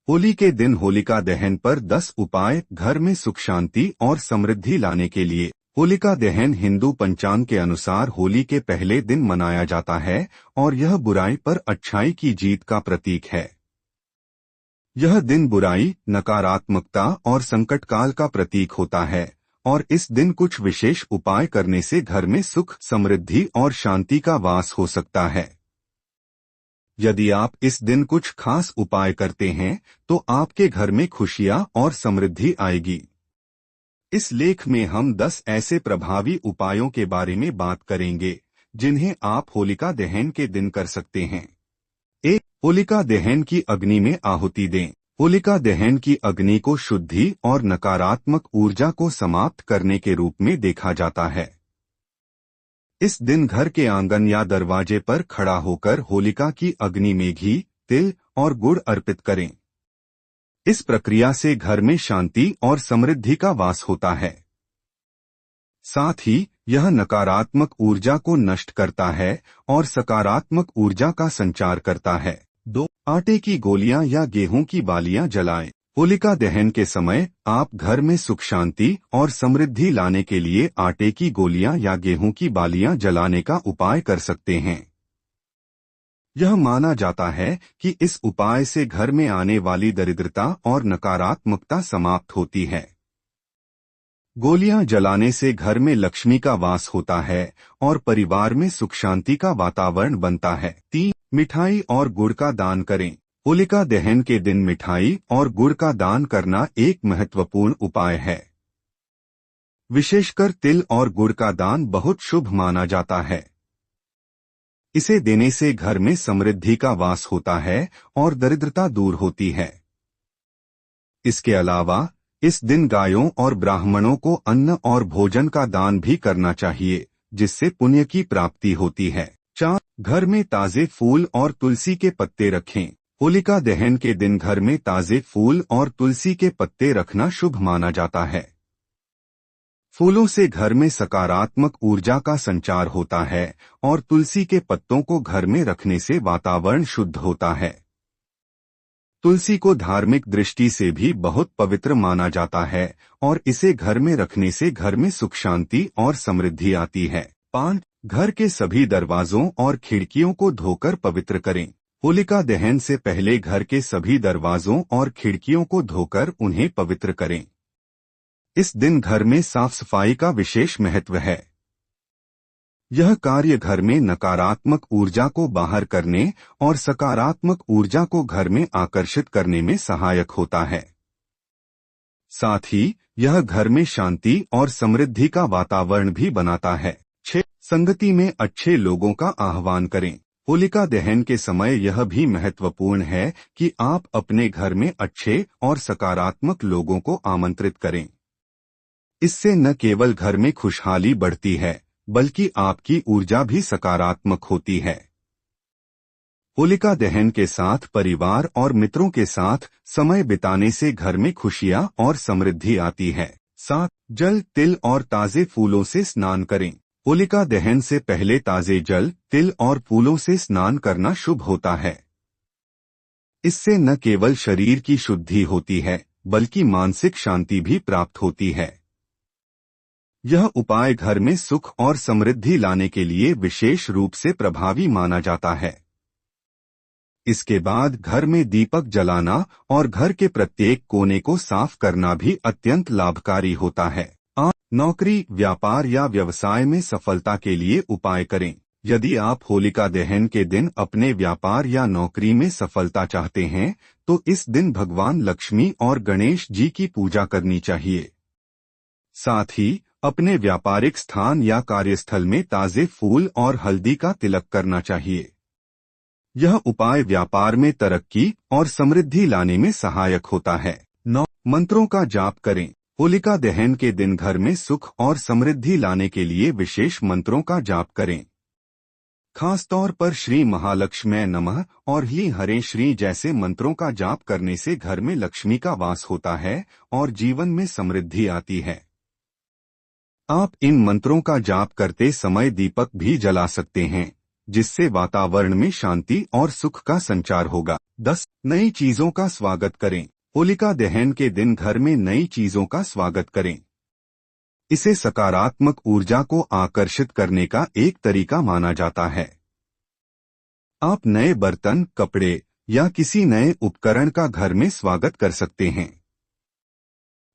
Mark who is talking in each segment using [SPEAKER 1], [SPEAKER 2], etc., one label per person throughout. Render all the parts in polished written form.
[SPEAKER 1] होली के दिन होलिका दहन पर 10 उपाय घर में सुख शांति और समृद्धि लाने के लिए। होलिका दहन हिंदू पंचांग के अनुसार होली के पहले दिन मनाया जाता है और यह बुराई पर अच्छाई की जीत का प्रतीक है। यह दिन बुराई, नकारात्मकता और संकटकाल का प्रतीक होता है और इस दिन कुछ विशेष उपाय करने से घर में सुख, समृद्धि और शांति का वास हो सकता है। यदि आप इस दिन कुछ खास उपाय करते हैं तो आपके घर में खुशियां और समृद्धि आएगी। इस लेख में हम 10 ऐसे प्रभावी उपायों के बारे में बात करेंगे जिन्हें आप होलिका दहन के दिन कर सकते हैं। 1. होलिका दहन की अग्नि में आहुति दें। होलिका दहन की अग्नि को शुद्धि और नकारात्मक ऊर्जा को समाप्त करने के रूप में देखा जाता है। इस दिन घर के आंगन या दरवाजे पर खड़ा होकर होलिका की अग्नि में घी, तिल और गुड़ अर्पित करें। इस प्रक्रिया से घर में शांति और समृद्धि का वास होता है। साथ ही यह नकारात्मक ऊर्जा को नष्ट करता है और सकारात्मक ऊर्जा का संचार करता है। 2. आटे की गोलियां या गेहूं की बालियां जलाएं। होलिका दहन के समय आप घर में सुख शांति और समृद्धि लाने के लिए आटे की गोलियां या गेहूं की बालियां जलाने का उपाय कर सकते हैं। यह माना जाता है कि इस उपाय से घर में आने वाली दरिद्रता और नकारात्मकता समाप्त होती है। गोलियां जलाने से घर में लक्ष्मी का वास होता है और परिवार में सुख शांति का वातावरण बनता है। 3. मिठाई और गुड़ का दान करें। होलिका दहन के दिन मिठाई और गुड़ का दान करना एक महत्वपूर्ण उपाय है। विशेषकर तिल और गुड़ का दान बहुत शुभ माना जाता है। इसे देने से घर में समृद्धि का वास होता है और दरिद्रता दूर होती है। इसके अलावा इस दिन गायों और ब्राह्मणों को अन्न और भोजन का दान भी करना चाहिए, जिससे पुण्य की प्राप्ति होती है। 4. घर में ताजे फूल और तुलसी के पत्ते रखें। होलिका दहन के दिन घर में ताजे फूल और तुलसी के पत्ते रखना शुभ माना जाता है। फूलों से घर में सकारात्मक ऊर्जा का संचार होता है और तुलसी के पत्तों को घर में रखने से वातावरण शुद्ध होता है। तुलसी को धार्मिक दृष्टि से भी बहुत पवित्र माना जाता है और इसे घर में रखने से घर में सुख शांति और समृद्धि आती है। 5. घर के सभी दरवाजों और खिड़कियों को धोकर पवित्र करें। होलिका दहन से पहले घर के सभी दरवाजों और खिड़कियों को धोकर उन्हें पवित्र करें। इस दिन घर में साफ सफाई का विशेष महत्व है। यह कार्य घर में नकारात्मक ऊर्जा को बाहर करने और सकारात्मक ऊर्जा को घर में आकर्षित करने में सहायक होता है। साथ ही यह घर में शांति और समृद्धि का वातावरण भी बनाता है। 6. संगति में अच्छे लोगों का आह्वान करें। होलिका दहन के समय यह भी महत्वपूर्ण है कि आप अपने घर में अच्छे और सकारात्मक लोगों को आमंत्रित करें। इससे न केवल घर में खुशहाली बढ़ती है, बल्कि आपकी ऊर्जा भी सकारात्मक होती है। होलिका दहन के साथ परिवार और मित्रों के साथ समय बिताने से घर में खुशियां और समृद्धि आती है। 7. जल, तिल और ताजे फूलों से स्नान करें। होलिका दहन से पहले ताजे जल, तिल और फूलों से स्नान करना शुभ होता है। इससे न केवल शरीर की शुद्धि होती है, बल्कि मानसिक शांति भी प्राप्त होती है। यह उपाय घर में सुख और समृद्धि लाने के लिए विशेष रूप से प्रभावी माना जाता है। इसके बाद घर में दीपक जलाना और घर के प्रत्येक कोने को साफ करना भी अत्यंत लाभकारी होता है। नौकरी, व्यापार या व्यवसाय में सफलता के लिए उपाय करें। यदि आप होलिका दहन के दिन अपने व्यापार या नौकरी में सफलता चाहते हैं तो इस दिन भगवान लक्ष्मी और गणेश जी की पूजा करनी चाहिए। साथ ही अपने व्यापारिक स्थान या कार्यस्थल में ताजे फूल और हल्दी का तिलक करना चाहिए। यह उपाय व्यापार में तरक्की और समृद्धि लाने में सहायक होता है। 9. मंत्रों का जाप करें। होलिका दहन के दिन घर में सुख और समृद्धि लाने के लिए विशेष मंत्रों का जाप करें। खासतौर पर श्री महालक्ष्म्यै नमः और ही हरे श्री जैसे मंत्रों का जाप करने से घर में लक्ष्मी का वास होता है और जीवन में समृद्धि आती है। आप इन मंत्रों का जाप करते समय दीपक भी जला सकते हैं, जिससे वातावरण में शांति और सुख का संचार होगा। 10. नई चीजों का स्वागत करें। होलिका दहन के दिन घर में नई चीजों का स्वागत करें। इसे सकारात्मक ऊर्जा को आकर्षित करने का एक तरीका माना जाता है। आप नए बर्तन, कपड़े या किसी नए उपकरण का घर में स्वागत कर सकते हैं।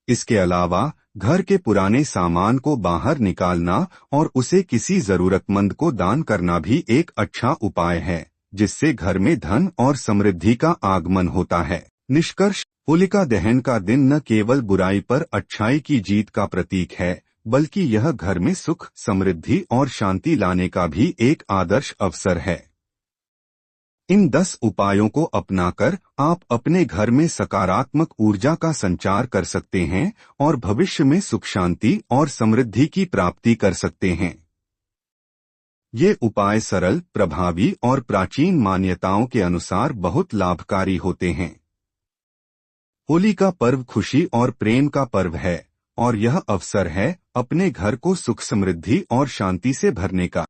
[SPEAKER 1] इसके अलावा घर के पुराने सामान को बाहर निकालना और उसे किसी जरूरतमंद को दान करना भी एक अच्छा उपाय है, जिससे घर में धन और समृद्धि का आगमन होता है। निष्कर्ष, होलिका दहन का दिन न केवल बुराई पर अच्छाई की जीत का प्रतीक है, बल्कि यह घर में सुख, समृद्धि और शांति लाने का भी एक आदर्श अवसर है। इन 10 उपायों को अपनाकर आप अपने घर में सकारात्मक ऊर्जा का संचार कर सकते हैं और भविष्य में सुख, शांति और समृद्धि की प्राप्ति कर सकते हैं। ये उपाय सरल, प्रभावी और प्राचीन मान्यताओं के अनुसार बहुत लाभकारी होते हैं। होली का पर्व खुशी और प्रेम का पर्व है और यह अवसर है अपने घर को सुख, समृद्धि और शांति से भरने का।